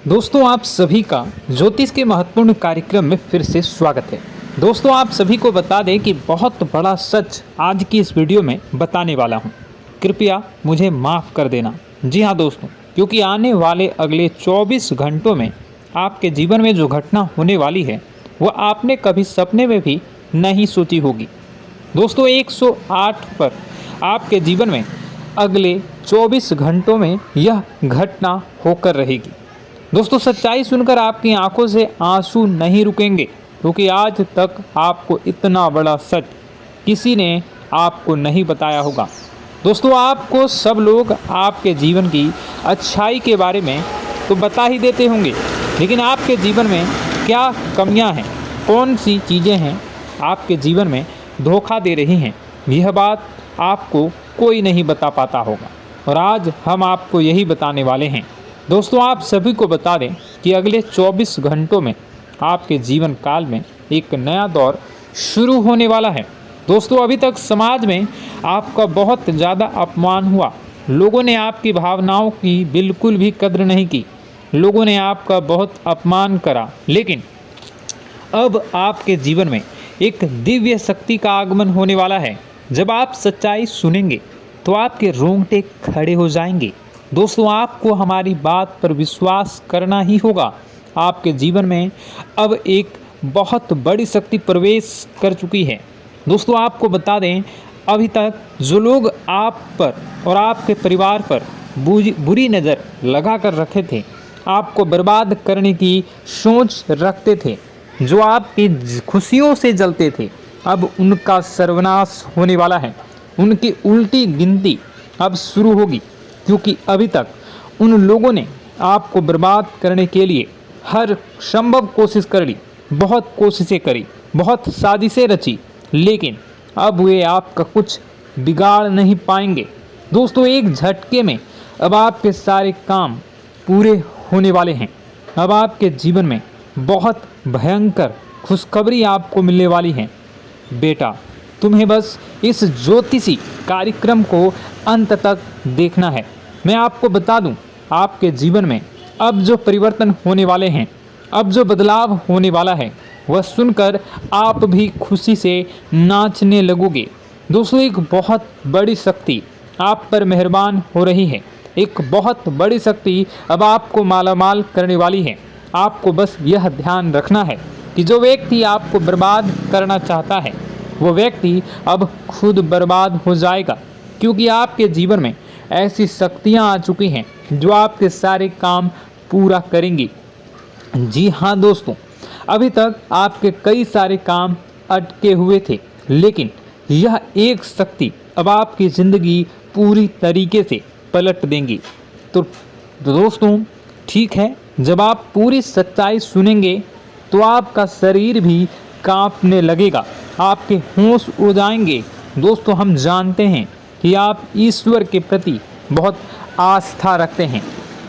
दोस्तों आप सभी का ज्योतिष के महत्वपूर्ण कार्यक्रम में फिर से स्वागत है। दोस्तों आप सभी को बता दें कि बहुत बड़ा सच आज की इस वीडियो में बताने वाला हूं। कृपया मुझे माफ़ कर देना। जी हां दोस्तों, क्योंकि आने वाले अगले 24 घंटों में आपके जीवन में जो घटना होने वाली है वह आपने कभी सपने में भी नहीं सोची होगी। दोस्तों 108 पर आपके जीवन में अगले 24 घंटों में यह घटना होकर रहेगी। दोस्तों सच्चाई सुनकर आपकी आंखों से आंसू नहीं रुकेंगे, क्योंकि आज तक आपको इतना बड़ा सच किसी ने आपको नहीं बताया होगा। दोस्तों आपको सब लोग आपके जीवन की अच्छाई के बारे में तो बता ही देते होंगे, लेकिन आपके जीवन में क्या कमियां हैं, कौन सी चीज़ें हैं आपके जीवन में धोखा दे रही हैं, यह बात आपको कोई नहीं बता पाता होगा। और आज हम आपको यही बताने वाले हैं। दोस्तों आप सभी को बता दें कि अगले 24 घंटों में आपके जीवन काल में एक नया दौर शुरू होने वाला है। दोस्तों अभी तक समाज में आपका बहुत ज़्यादा अपमान हुआ, लोगों ने आपकी भावनाओं की बिल्कुल भी कद्र नहीं की, लोगों ने आपका बहुत अपमान करा, लेकिन अब आपके जीवन में एक दिव्य शक्ति का आगमन होने वाला है। जब आप सच्चाई सुनेंगे तो आपके रोंगटे खड़े हो जाएंगे। दोस्तों आपको हमारी बात पर विश्वास करना ही होगा। आपके जीवन में अब एक बहुत बड़ी शक्ति प्रवेश कर चुकी है। दोस्तों आपको बता दें, अभी तक जो लोग आप पर और आपके परिवार पर बुरी नज़र लगा कर रखे थे, आपको बर्बाद करने की सोच रखते थे, जो आपकी खुशियों से जलते थे, अब उनका सर्वनाश होने वाला है। उनकी उल्टी गिनती अब शुरू होगी, क्योंकि अभी तक उन लोगों ने आपको बर्बाद करने के लिए हर संभव कोशिश कर ली, बहुत कोशिशें करी, बहुत साजिशें रची, लेकिन अब वे आपका कुछ बिगाड़ नहीं पाएंगे। दोस्तों एक झटके में अब आपके सारे काम पूरे होने वाले हैं। अब आपके जीवन में बहुत भयंकर खुशखबरी आपको मिलने वाली है। बेटा तुम्हें बस इस ज्योतिषी कार्यक्रम को अंत तक देखना है। मैं आपको बता दूं, आपके जीवन में अब जो परिवर्तन होने वाले हैं, अब जो बदलाव होने वाला है, वह सुनकर आप भी खुशी से नाचने लगोगे। दोस्तों एक बहुत बड़ी शक्ति आप पर मेहरबान हो रही है। एक बहुत बड़ी शक्ति अब आपको मालामाल करने वाली है। आपको बस यह ध्यान रखना है कि जो व्यक्ति आपको बर्बाद करना चाहता है, वो व्यक्ति अब खुद बर्बाद हो जाएगा, क्योंकि आपके जीवन में ऐसी शक्तियां आ चुकी हैं जो आपके सारे काम पूरा करेंगी। जी हाँ दोस्तों, अभी तक आपके कई सारे काम अटके हुए थे, लेकिन यह एक शक्ति अब आपकी ज़िंदगी पूरी तरीके से पलट देंगी। तो दोस्तों ठीक है, जब आप पूरी सच्चाई सुनेंगे तो आपका शरीर भी कांपने लगेगा, आपके होश उड़ जाएंगे। दोस्तों हम जानते हैं कि आप ईश्वर के प्रति बहुत आस्था रखते हैं,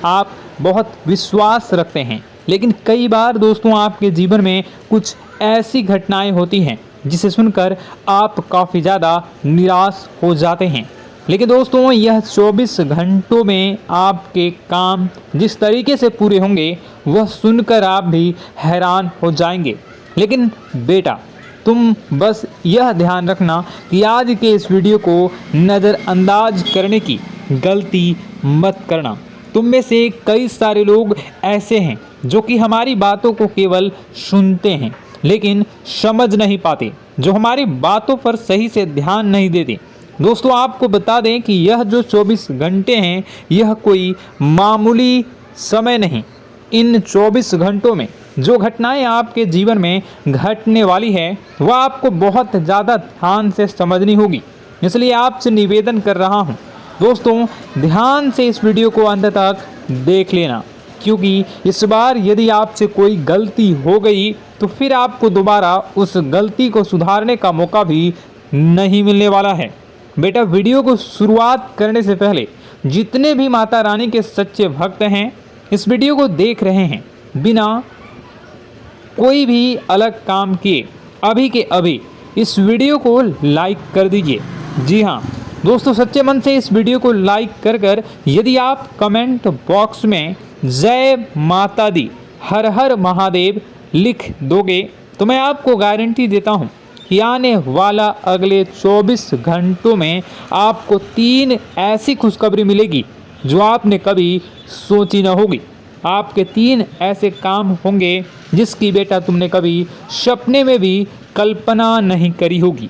आप बहुत विश्वास रखते हैं, लेकिन कई बार दोस्तों आपके जीवन में कुछ ऐसी घटनाएं होती हैं जिसे सुनकर आप काफ़ी ज़्यादा निराश हो जाते हैं। लेकिन दोस्तों यह 24 घंटों में आपके काम जिस तरीके से पूरे होंगे वह सुनकर आप भी हैरान हो जाएंगे। लेकिन बेटा तुम बस यह ध्यान रखना कि आज के इस वीडियो को नज़रअंदाज करने की गलती मत करना। तुम में से कई सारे लोग ऐसे हैं जो कि हमारी बातों को केवल सुनते हैं लेकिन समझ नहीं पाते, जो हमारी बातों पर सही से ध्यान नहीं देते। दोस्तों आपको बता दें कि यह जो 24 घंटे हैं यह कोई मामूली समय नहीं। इन 24 घंटों में जो घटनाएं आपके जीवन में घटने वाली है वह आपको बहुत ज़्यादा ध्यान से समझनी होगी। इसलिए आपसे निवेदन कर रहा हूं दोस्तों, ध्यान से इस वीडियो को अंत तक देख लेना, क्योंकि इस बार यदि आपसे कोई गलती हो गई तो फिर आपको दोबारा उस गलती को सुधारने का मौका भी नहीं मिलने वाला है। बेटा वीडियो को शुरुआत करने से पहले जितने भी माता रानी के सच्चे भक्त हैं इस वीडियो को देख रहे हैं, बिना कोई भी अलग काम किए अभी के अभी इस वीडियो को लाइक कर दीजिए। जी हाँ दोस्तों, सच्चे मन से इस वीडियो को लाइक कर यदि आप कमेंट बॉक्स में जय माता दी, हर हर महादेव लिख दोगे तो मैं आपको गारंटी देता हूँ कि आने वाला अगले 24 घंटों में आपको 3 ऐसी खुशखबरी मिलेगी जो आपने कभी सोची न होगी। आपके 3 ऐसे काम होंगे जिसकी बेटा तुमने कभी सपने में भी कल्पना नहीं करी होगी।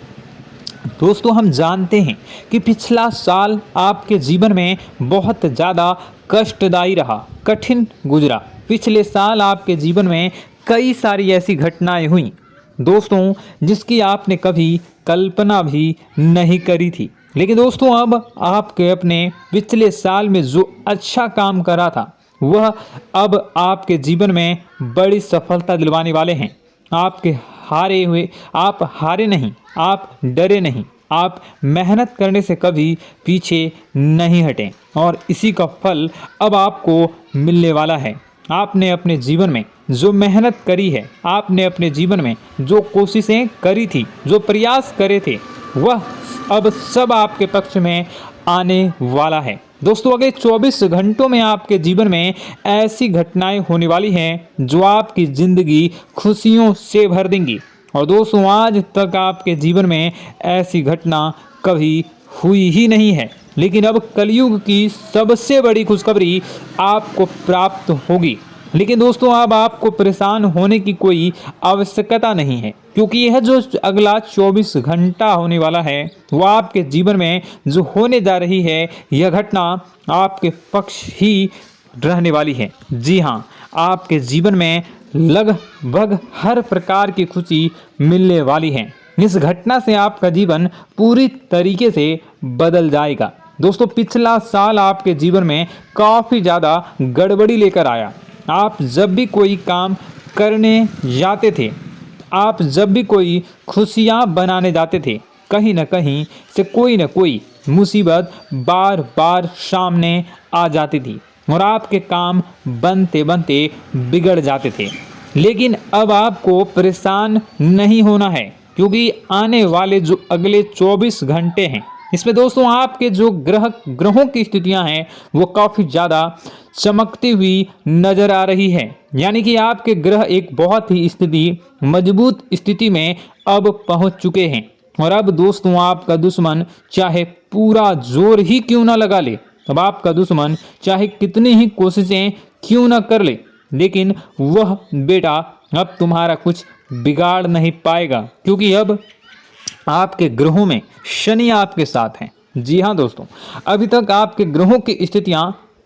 दोस्तों, हम जानते हैं कि पिछला साल आपके जीवन में बहुत ज़्यादा कष्टदायी रहा, कठिन गुजरा। पिछले साल आपके जीवन में कई सारी ऐसी घटनाएं हुई दोस्तों जिसकी आपने कभी कल्पना भी नहीं करी थी। लेकिन दोस्तों, अब आपके अपने पिछले साल में जो अच्छा काम करा था वह अब आपके जीवन में बड़ी सफलता दिलवाने वाले हैं। आप हारे नहीं, आप डरे नहीं, आप मेहनत करने से कभी पीछे नहीं हटें और इसी का फल अब आपको मिलने वाला है। आपने अपने जीवन में जो मेहनत करी है, आपने अपने जीवन में जो कोशिशें करी थी, जो प्रयास करे थे, वह अब सब आपके पक्ष में आने वाला है। दोस्तों, अगले 24 घंटों में आपके जीवन में ऐसी घटनाएं होने वाली हैं जो आपकी ज़िंदगी खुशियों से भर देंगी। और दोस्तों, आज तक आपके जीवन में ऐसी घटना कभी हुई ही नहीं है, लेकिन अब कलयुग की सबसे बड़ी खुशखबरी आपको प्राप्त होगी। लेकिन दोस्तों, अब आपको परेशान होने की कोई आवश्यकता नहीं है, क्योंकि यह जो अगला 24 घंटा होने वाला है वह आपके जीवन में जो होने जा रही है यह घटना आपके पक्ष ही रहने वाली है। जी हाँ, आपके जीवन में लगभग हर प्रकार की खुशी मिलने वाली है। इस घटना से आपका जीवन पूरी तरीके से बदल जाएगा। दोस्तों, पिछला साल आपके जीवन में काफ़ी ज़्यादा गड़बड़ी लेकर आया। आप जब भी कोई काम करने जाते थे, आप जब भी कोई खुशियाँ बनाने जाते थे, कहीं न कहीं से कोई न कोई मुसीबत बार बार सामने आ जाती थी और आपके काम बनते बनते बिगड़ जाते थे। लेकिन अब आपको परेशान नहीं होना है, क्योंकि आने वाले जो अगले 24 घंटे हैं इसमें दोस्तों आपके जो ग्रहों की स्थितियां हैं वो काफ़ी ज़्यादा चमकती हुई नज़र आ रही है। यानी कि आपके ग्रह एक बहुत ही मजबूत स्थिति में अब पहुंच चुके हैं। और अब दोस्तों, आपका दुश्मन चाहे पूरा जोर ही क्यों ना लगा ले, अब आपका दुश्मन चाहे कितनी ही कोशिशें क्यों ना कर ले, लेकिन वह बेटा अब तुम्हारा कुछ बिगाड़ नहीं पाएगा, क्योंकि अब आपके ग्रहों में शनि आपके साथ हैं। जी हाँ दोस्तों, अभी तक आपके ग्रहों की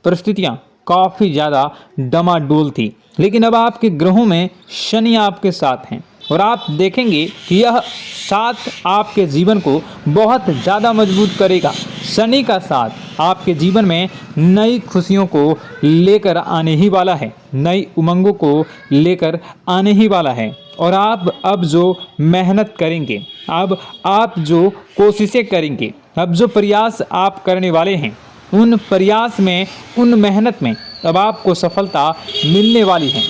परिस्थितियाँ काफ़ी ज़्यादा डमाडोल थी, लेकिन अब आपके ग्रहों में शनि आपके साथ हैं और आप देखेंगे कि यह साथ आपके जीवन को बहुत ज़्यादा मजबूत करेगा। शनि का साथ आपके जीवन में नई खुशियों को लेकर आने ही वाला है, नई उमंगों को लेकर आने ही वाला है। और आप अब जो मेहनत करेंगे, अब आप जो कोशिशें करेंगे, अब जो प्रयास आप करने वाले हैं, उन प्रयास में, उन मेहनत में अब आपको सफलता मिलने वाली है।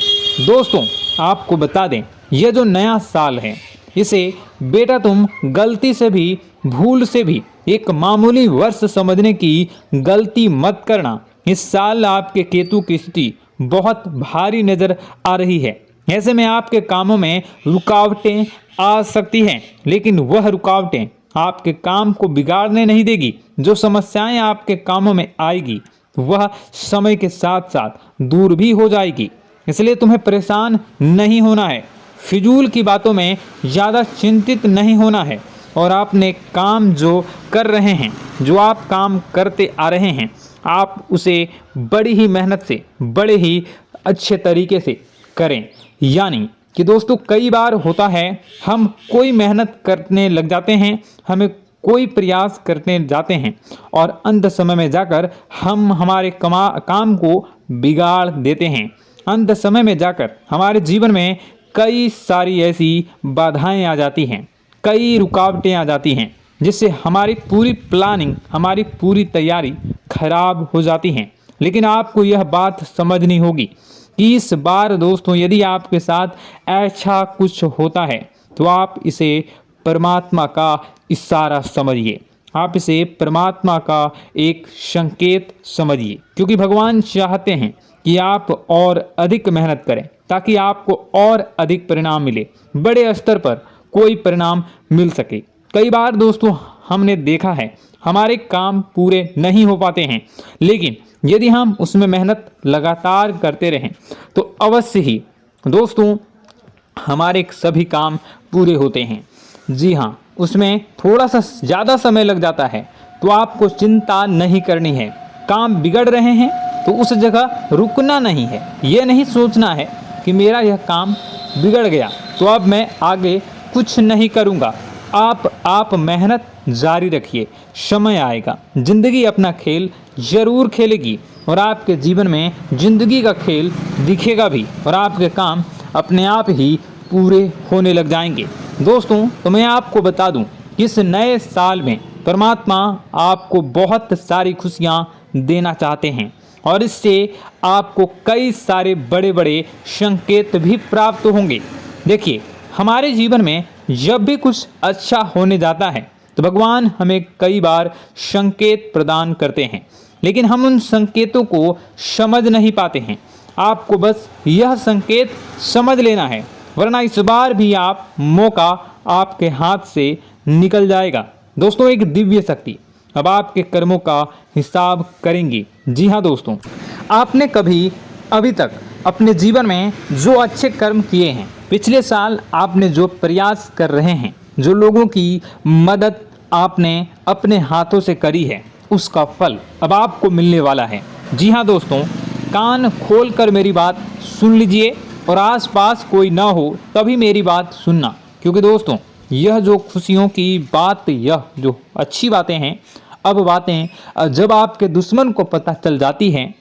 दोस्तों, आपको बता दें, यह जो नया साल है इसे बेटा तुम गलती से भी, भूल से भी एक मामूली वर्ष समझने की गलती मत करना। इस साल आपके केतु की स्थिति बहुत भारी नज़र आ रही है। ऐसे में आपके कामों में रुकावटें आ सकती हैं, लेकिन वह रुकावटें आपके काम को बिगाड़ने नहीं देगी। जो समस्याएं आपके कामों में आएगी वह समय के साथ साथ दूर भी हो जाएगी। इसलिए तुम्हें परेशान नहीं होना है, फिजूल की बातों में ज़्यादा चिंतित नहीं होना है। और आपने काम जो कर रहे हैं, जो आप काम करते आ रहे हैं, आप उसे बड़ी ही मेहनत से, बड़े ही अच्छे तरीके से करें। यानी कि दोस्तों, कई बार होता है हम कोई मेहनत करने लग जाते हैं, हमें कोई प्रयास करने जाते हैं और अंत समय में जाकर हम हमारे काम को बिगाड़ देते हैं। अंत समय में जाकर हमारे जीवन में कई सारी ऐसी बाधाएं आ जाती हैं, कई रुकावटें आ जाती हैं, जिससे हमारी पूरी प्लानिंग, हमारी पूरी तैयारी खराब हो जाती हैं। लेकिन आपको यह बात समझनी होगी कि इस बार दोस्तों, यदि आपके साथ ऐसा कुछ होता है तो आप इसे परमात्मा का इशारा समझिए। आप इसे परमात्मा का एक संकेत समझिए, क्योंकि भगवान चाहते हैं कि आप और अधिक मेहनत करें ताकि आपको और अधिक परिणाम मिले, बड़े स्तर पर कोई परिणाम मिल सके। कई बार दोस्तों हमने देखा है हमारे काम पूरे नहीं हो पाते हैं, लेकिन यदि हम उसमें मेहनत लगातार करते रहें तो अवश्य ही दोस्तों हमारे सभी काम पूरे होते हैं। जी हाँ, उसमें थोड़ा सा ज़्यादा समय लग जाता है तो आपको चिंता नहीं करनी है। काम बिगड़ रहे हैं तो उस जगह रुकना नहीं है, ये नहीं सोचना है कि मेरा यह काम बिगड़ गया तो अब मैं आगे कुछ नहीं करूँगा। आप मेहनत जारी रखिए, समय आएगा, ज़िंदगी अपना खेल ज़रूर खेलेगी और आपके जीवन में ज़िंदगी का खेल दिखेगा भी और आपके काम अपने आप ही पूरे होने लग जाएंगे। दोस्तों तो मैं आपको बता दूं कि इस नए साल में परमात्मा आपको बहुत सारी खुशियां देना चाहते हैं और इससे आपको कई सारे बड़े बड़े संकेत भी प्राप्त होंगे। देखिए, हमारे जीवन में जब भी कुछ अच्छा होने जाता है तो भगवान हमें कई बार संकेत प्रदान करते हैं, लेकिन हम उन संकेतों को समझ नहीं पाते हैं। आपको बस यह संकेत समझ लेना है, वरना इस बार भी आप मौका आपके हाथ से निकल जाएगा। दोस्तों, एक दिव्य शक्ति अब आपके कर्मों का हिसाब करेंगी। जी हाँ दोस्तों, आपने कभी अभी तक अपने जीवन में जो अच्छे कर्म किए हैं, पिछले साल आपने जो प्रयास कर रहे हैं, जो लोगों की मदद आपने अपने हाथों से करी है, उसका फल अब आपको मिलने वाला है। जी हाँ दोस्तों, कान खोलकर मेरी बात सुन लीजिए और आसपास कोई ना हो तभी मेरी बात सुनना, क्योंकि दोस्तों यह जो खुशियों की बात, यह जो अच्छी बातें हैं, अब बातें जब आपके दुश्मन को पता चल जाती हैं,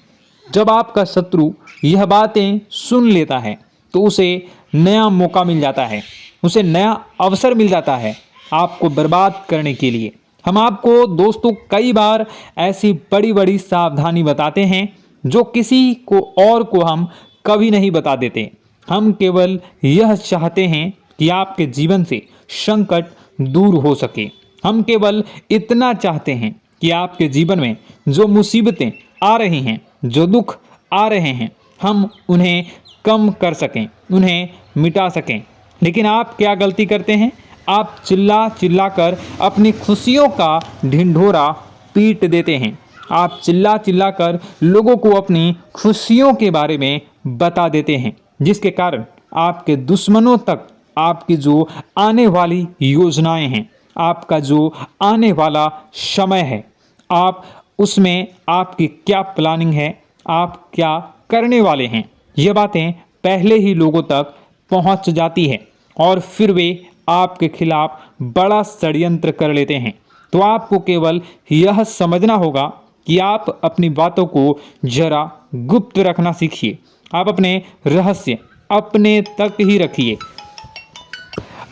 जब आपका शत्रु यह बातें सुन लेता है तो उसे नया मौका मिल जाता है, उसे नया अवसर मिल जाता है आपको बर्बाद करने के लिए। हम आपको दोस्तों कई बार ऐसी बड़ी बड़ी सावधानी बताते हैं जो किसी को और को हम कभी नहीं बता देते। हम केवल यह चाहते हैं कि आपके जीवन से संकट दूर हो सके। हम केवल इतना चाहते हैं कि आपके जीवन में जो मुसीबतें आ रही हैं, जो दुख आ रहे हैं, हम उन्हें कम कर सकें, उन्हें मिटा सकें। लेकिन आप क्या गलती करते हैं? आप चिल्ला चिल्ला कर अपनी खुशियों का ढिंढोरा पीट देते हैं। आप चिल्ला चिल्ला कर लोगों को अपनी खुशियों के बारे में बता देते हैं, जिसके कारण आपके दुश्मनों तक आपकी जो आने वाली योजनाएं हैं, आपका जो आने वाला समय है, आप उसमें आपकी क्या प्लानिंग है, आप क्या करने वाले हैं, ये बातें पहले ही लोगों तक पहुंच जाती है और फिर वे आपके खिलाफ बड़ा षड्यंत्र कर लेते हैं। तो आपको केवल यह समझना होगा कि आप अपनी बातों को जरा गुप्त रखना सीखिए। आप अपने रहस्य अपने तक ही रखिए।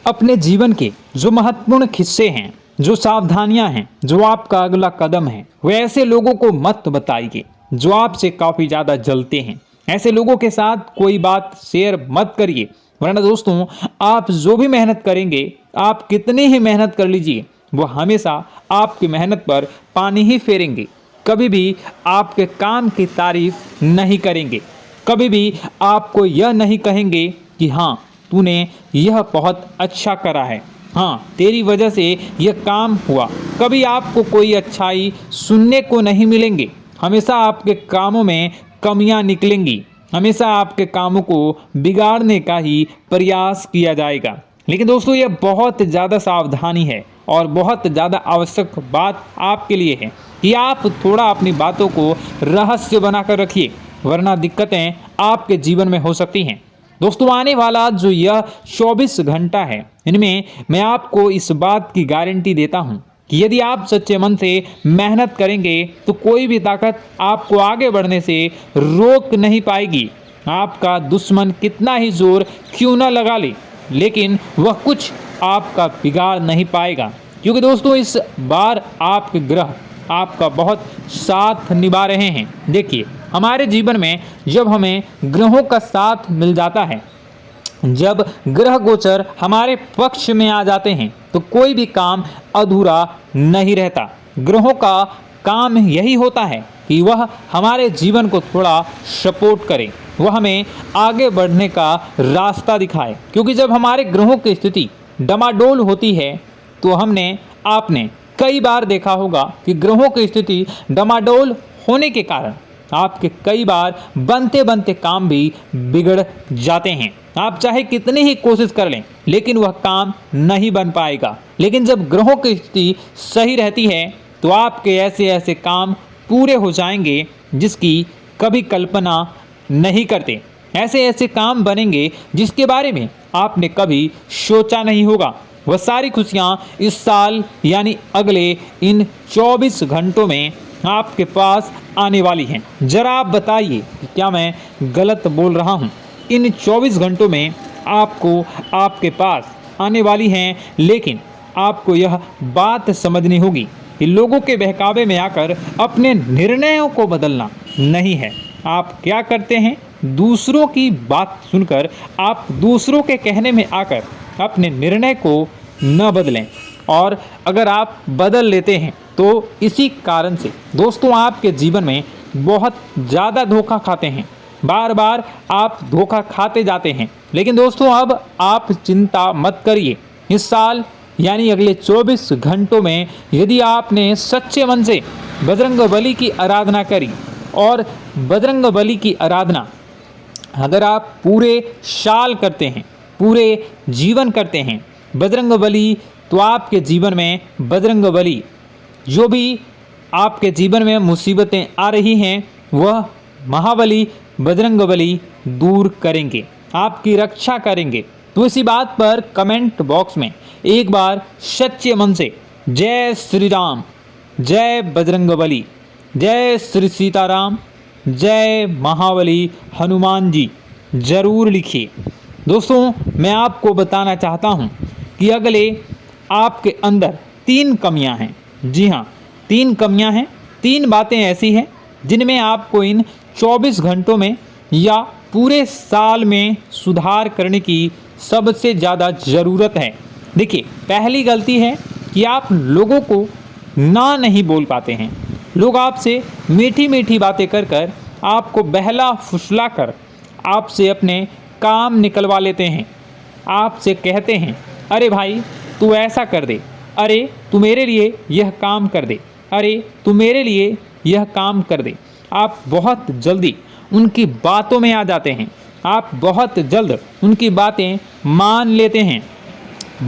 अपने जीवन के जो महत्वपूर्ण हिस्से हैं, जो सावधानियां हैं, जो आपका अगला कदम है, वे ऐसे लोगों को मत बताइए जो आपसे काफ़ी ज़्यादा जलते हैं। ऐसे लोगों के साथ कोई बात शेयर मत करिए, वरना दोस्तों आप जो भी मेहनत करेंगे, आप कितनी ही मेहनत कर लीजिए, वो हमेशा आपकी मेहनत पर पानी ही फेरेंगे। कभी भी आपके काम की तारीफ नहीं करेंगे, कभी भी आपको यह नहीं कहेंगे कि हाँ तूने यह बहुत अच्छा करा है, हाँ तेरी वजह से यह काम हुआ। कभी आपको कोई अच्छाई सुनने को नहीं मिलेंगे। हमेशा आपके कामों में कमियां निकलेंगी, हमेशा आपके कामों को बिगाड़ने का ही प्रयास किया जाएगा। लेकिन दोस्तों यह बहुत ज़्यादा सावधानी है और बहुत ज़्यादा आवश्यक बात आपके लिए है कि आप थोड़ा अपनी बातों को रहस्य बनाकर रखिए, वरना दिक्कतें आपके जीवन में हो सकती हैं। दोस्तों आने वाला जो यह 24 घंटा है, इनमें मैं आपको इस बात की गारंटी देता हूँ कि यदि आप सच्चे मन से मेहनत करेंगे तो कोई भी ताकत आपको आगे बढ़ने से रोक नहीं पाएगी। आपका दुश्मन कितना ही जोर क्यों न लगा ले, लेकिन वह कुछ आपका बिगाड़ नहीं पाएगा, क्योंकि दोस्तों इस बार आपके ग्रह आपका बहुत साथ निभा रहे हैं। देखिए, हमारे जीवन में जब हमें ग्रहों का साथ मिल जाता है जब ग्रह गोचर हमारे पक्ष में आ जाते हैं तो कोई भी काम अधूरा नहीं रहता। ग्रहों का काम यही होता है कि वह हमारे जीवन को थोड़ा सपोर्ट करे, वह हमें आगे बढ़ने का रास्ता दिखाए। क्योंकि जब हमारे ग्रहों की स्थिति डमाडोल होती है तो आपने कई बार देखा होगा कि ग्रहों की स्थिति डमाडोल होने के कारण आपके कई बार बनते बनते काम भी बिगड़ जाते हैं। आप चाहे कितनी ही कोशिश कर लें लेकिन वह काम नहीं बन पाएगा। लेकिन जब ग्रहों की स्थिति सही रहती है तो आपके ऐसे ऐसे काम पूरे हो जाएंगे जिसकी कभी कल्पना नहीं करते। ऐसे ऐसे काम बनेंगे जिसके बारे में आपने कभी सोचा नहीं होगा। वह सारी खुशियाँ इस साल यानी अगले इन 24 घंटों में आपके पास आने वाली हैं। जरा आप बताइए कि क्या मैं गलत बोल रहा हूँ? इन 24 घंटों में आपको आपके पास आने वाली हैं, लेकिन आपको यह बात समझनी होगी कि लोगों के बहकावे में आकर अपने निर्णयों को बदलना नहीं है। आप क्या करते हैं? दूसरों की बात सुनकर आप दूसरों के कहने में आकर अपने निर्णय को न बदलें, और अगर आप बदल लेते हैं तो इसी कारण से दोस्तों आपके जीवन में बहुत ज़्यादा धोखा खाते हैं। बार बार आप धोखा खाते जाते हैं। लेकिन दोस्तों अब आप चिंता मत करिए। इस साल यानी अगले 24 घंटों में यदि आपने सच्चे मन से बजरंगबली की आराधना करी, और बजरंगबली की आराधना अगर आप पूरे साल करते हैं, पूरे जीवन करते हैं बजरंगबली, तो आपके जीवन में बजरंगबली जो भी आपके जीवन में मुसीबतें आ रही हैं वह महाबली बजरंगबली दूर करेंगे, आपकी रक्षा करेंगे। तो इसी बात पर कमेंट बॉक्स में एक बार सच्चे मन से जय श्री राम, जय बजरंगबली, जय श्री सीताराम, जय महाबली हनुमान जी जरूर लिखिए। दोस्तों मैं आपको बताना चाहता हूँ कि अगले आपके अंदर 3 कमियां हैं। जी हाँ, 3 कमियां हैं। 3 बातें ऐसी हैं जिनमें आपको इन 24 घंटों में या पूरे साल में सुधार करने की सबसे ज़्यादा ज़रूरत है। देखिए, पहली गलती है कि आप लोगों को ना नहीं बोल पाते हैं। लोग आपसे मीठी मीठी बातें कर कर आपको बहला फुसला कर आपसे अपने काम निकलवा लेते हैं। आपसे कहते हैं, अरे भाई तू ऐसा कर दे, अरे तू मेरे लिए यह काम कर दे, अरे तू मेरे लिए यह काम कर दे। आप बहुत जल्दी उनकी बातों में आ जाते हैं, आप बहुत जल्द उनकी बातें मान लेते हैं।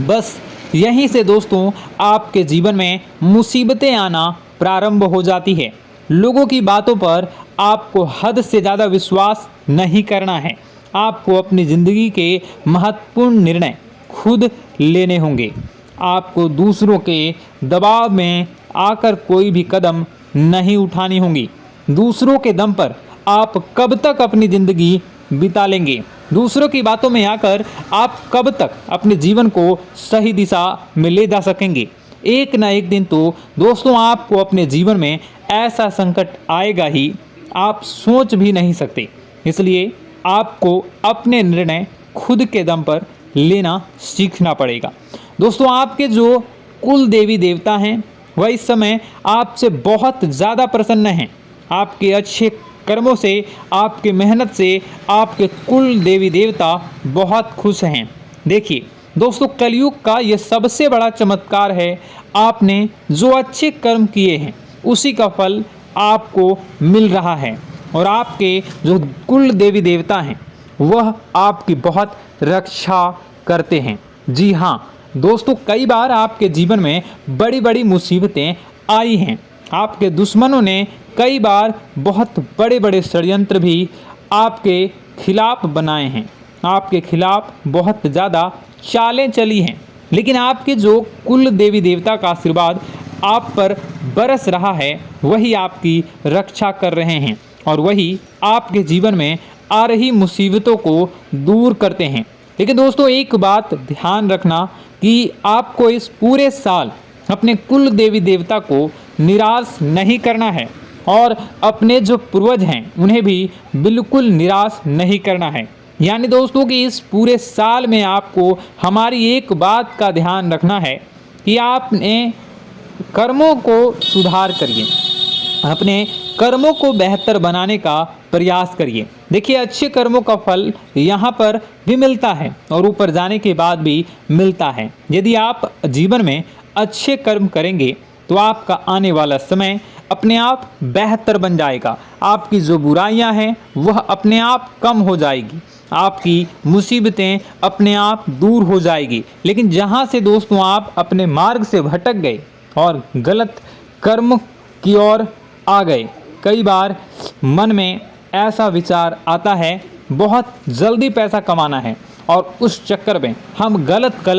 बस यहीं से दोस्तों आपके जीवन में मुसीबतें आना प्रारंभ हो जाती है। लोगों की बातों पर आपको हद से ज़्यादा विश्वास नहीं करना है। आपको अपनी ज़िंदगी के महत्वपूर्ण निर्णय खुद लेने होंगे। आपको दूसरों के दबाव में आकर कोई भी कदम नहीं उठानी होगी। दूसरों के दम पर आप कब तक अपनी ज़िंदगी बिता लेंगे? दूसरों की बातों में आकर आप कब तक अपने जीवन को सही दिशा में ले जा सकेंगे? एक ना एक दिन तो दोस्तों आपको अपने जीवन में ऐसा संकट आएगा ही, आप सोच भी नहीं सकते। इसलिए आपको अपने निर्णय खुद के दम पर लेना सीखना पड़ेगा। दोस्तों आपके जो कुल देवी देवता हैं वह इस समय आपसे बहुत ज़्यादा प्रसन्न हैं। आपके अच्छे कर्मों से, आपके मेहनत से आपके कुल देवी देवता बहुत खुश हैं। देखिए दोस्तों, कलयुग का ये सबसे बड़ा चमत्कार है। आपने जो अच्छे कर्म किए हैं उसी का फल आपको मिल रहा है, और आपके जो कुल देवी देवता हैं वह आपकी बहुत रक्षा करते हैं। जी हाँ दोस्तों, कई बार आपके जीवन में बड़ी बड़ी मुसीबतें आई हैं। आपके दुश्मनों ने कई बार बहुत बड़े बड़े षड्यंत्र भी आपके खिलाफ बनाए हैं। आपके खिलाफ बहुत ज़्यादा चालें चली हैं, लेकिन आपके जो कुल देवी देवता का आशीर्वाद आप पर बरस रहा है वही आपकी रक्षा कर रहे हैं, और वही आपके जीवन में आ रही मुसीबतों को दूर करते हैं। लेकिन दोस्तों एक बात ध्यान रखना कि आपको इस पूरे साल अपने कुल देवी देवता को निराश नहीं करना है, और अपने जो पूर्वज हैं उन्हें भी बिल्कुल निराश नहीं करना है। यानी दोस्तों कि इस पूरे साल में आपको हमारी एक बात का ध्यान रखना है कि आपने कर्मों को सुधार करिए, अपने कर्मों को बेहतर बनाने का प्रयास करिए। देखिए, अच्छे कर्मों का फल यहाँ पर भी मिलता है और ऊपर जाने के बाद भी मिलता है। यदि आप जीवन में अच्छे कर्म करेंगे तो आपका आने वाला समय अपने आप बेहतर बन जाएगा। आपकी जो बुराइयां हैं वह अपने आप कम हो जाएगी, आपकी मुसीबतें अपने आप दूर हो जाएगी। लेकिन जहां से दोस्तों आप अपने मार्ग से भटक गए और गलत कर्म की ओर आ गए, कई बार मन में ऐसा विचार आता है बहुत जल्दी पैसा कमाना है और उस चक्कर में हम गलत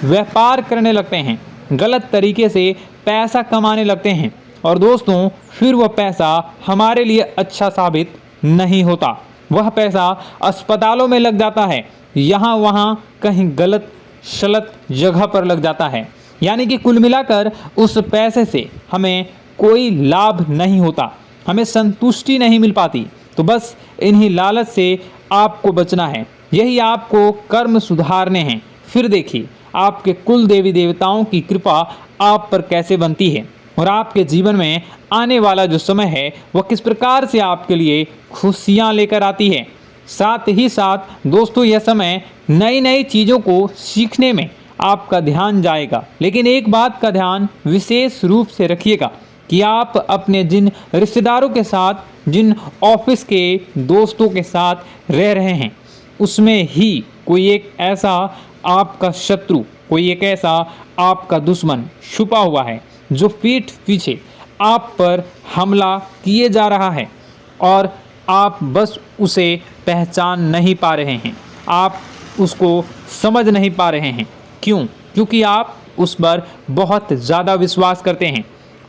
व्यापार करने लगते हैं, गलत तरीके से पैसा कमाने लगते हैं और दोस्तों फिर वह पैसा हमारे लिए अच्छा साबित नहीं होता। वह पैसा अस्पतालों में लग जाता है, यहाँ वहाँ कहीं गलत शलत जगह पर लग जाता है। यानी कि कुल मिलाकर उस पैसे से हमें कोई लाभ नहीं होता, हमें संतुष्टि नहीं मिल पाती। तो बस इन्हीं लालच से आपको बचना है, यही आपको कर्म सुधारने हैं। फिर देखिए आपके कुल देवी देवताओं की कृपा आप पर कैसे बनती है और आपके जीवन में आने वाला जो समय है वह किस प्रकार से आपके लिए खुशियाँ लेकर आती है। साथ ही साथ दोस्तों यह समय नई नई चीज़ों को सीखने में आपका ध्यान जाएगा। लेकिन एक बात का ध्यान विशेष रूप से रखिएगा कि आप अपने जिन रिश्तेदारों के साथ, जिन ऑफिस के दोस्तों के साथ रह रहे हैं, उसमें ही कोई एक ऐसा आपका शत्रु, कोई एक ऐसा आपका दुश्मन छुपा हुआ है जो पीठ पीछे आप पर हमला किए जा रहा है और आप बस उसे पहचान नहीं पा रहे हैं, आप उसको समझ नहीं पा रहे हैं। क्यों? क्योंकि आप उस पर बहुत ज़्यादा विश्वास करते हैं,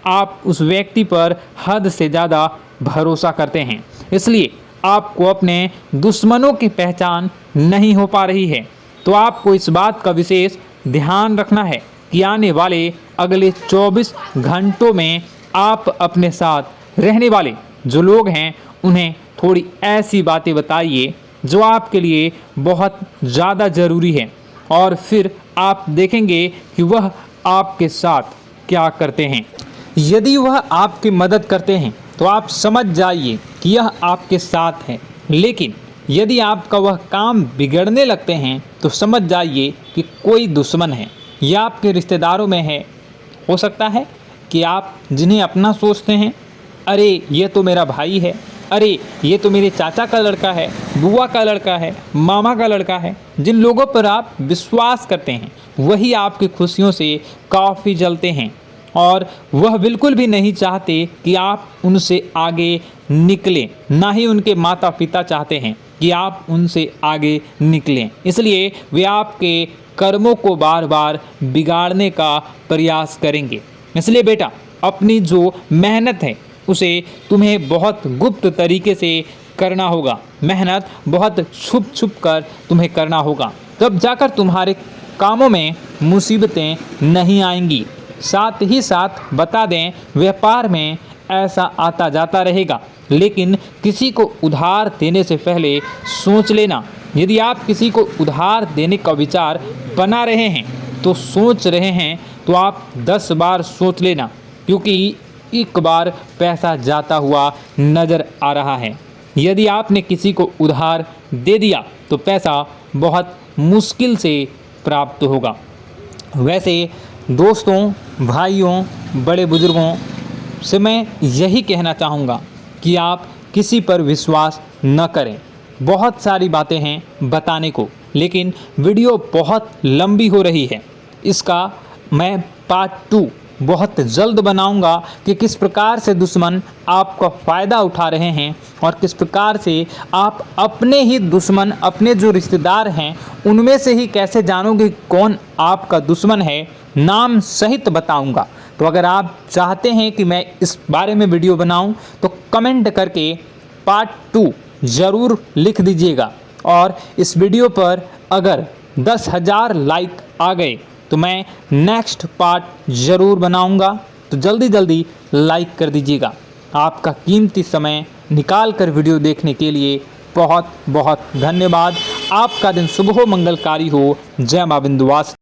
आप उस व्यक्ति पर हद से ज़्यादा भरोसा करते हैं, इसलिए आपको अपने दुश्मनों की पहचान नहीं हो पा रही है। तो आपको इस बात का विशेष ध्यान रखना है कि आने वाले अगले 24 घंटों में आप अपने साथ रहने वाले जो लोग हैं उन्हें थोड़ी ऐसी बातें बताइए जो आपके लिए बहुत ज़्यादा ज़रूरी है और फिर आप देखेंगे कि वह आपके साथ क्या करते हैं। यदि वह आपकी मदद करते हैं तो आप समझ जाइए कि यह आपके साथ है, लेकिन यदि आपका वह काम बिगड़ने लगते हैं तो समझ जाइए कि कोई दुश्मन है या आपके रिश्तेदारों में है। हो सकता है कि आप जिन्हें अपना सोचते हैं, अरे ये तो मेरा भाई है, अरे ये तो मेरे चाचा का लड़का है, बुआ का लड़का है, मामा का लड़का है, जिन लोगों पर आप विश्वास करते हैं वही आपकी खुशियों से काफ़ी जलते हैं और वह बिल्कुल भी नहीं चाहते कि आप उनसे आगे निकलें, ना ही उनके माता पिता चाहते हैं कि आप उनसे आगे निकलें। इसलिए वे आपके कर्मों को बार बार बिगाड़ने का प्रयास करेंगे। इसलिए बेटा, अपनी जो मेहनत है उसे तुम्हें बहुत गुप्त तरीके से करना होगा, मेहनत बहुत छुप छुप कर तुम्हें करना होगा, तब जाकर तुम्हारे कामों में मुसीबतें नहीं आएंगी। साथ ही साथ बता दें, व्यापार में ऐसा आता जाता रहेगा, लेकिन किसी को उधार देने से पहले सोच लेना। यदि आप किसी को उधार देने का विचार बना रहे हैं तो सोच रहे हैं तो आप 10 बार सोच लेना, क्योंकि एक बार पैसा जाता हुआ नज़र आ रहा है। यदि आपने किसी को उधार दे दिया तो पैसा बहुत मुश्किल से प्राप्त होगा। वैसे दोस्तों, भाइयों, बड़े बुजुर्गों से मैं यही कहना चाहूँगा कि आप किसी पर विश्वास न करें। बहुत सारी बातें हैं बताने को, लेकिन वीडियो बहुत लंबी हो रही है। इसका मैं पार्ट 2 बहुत जल्द बनाऊंगा कि किस प्रकार से दुश्मन आपका फ़ायदा उठा रहे हैं और किस प्रकार से आप अपने ही दुश्मन, अपने जो रिश्तेदार हैं उनमें से ही कैसे जानोगे कौन आपका दुश्मन है, नाम सहित बताऊंगा। तो अगर आप चाहते हैं कि मैं इस बारे में वीडियो बनाऊं तो कमेंट करके पार्ट 2 ज़रूर लिख दीजिएगा। और इस वीडियो पर अगर 10,000 लाइक आ गए तो मैं नेक्स्ट पार्ट ज़रूर बनाऊंगा। तो जल्दी जल्दी लाइक कर दीजिएगा। आपका कीमती समय निकाल कर वीडियो देखने के लिए बहुत बहुत धन्यवाद। आपका दिन शुभ हो, मंगलकारी हो। जय मां विंध्यवासिनी।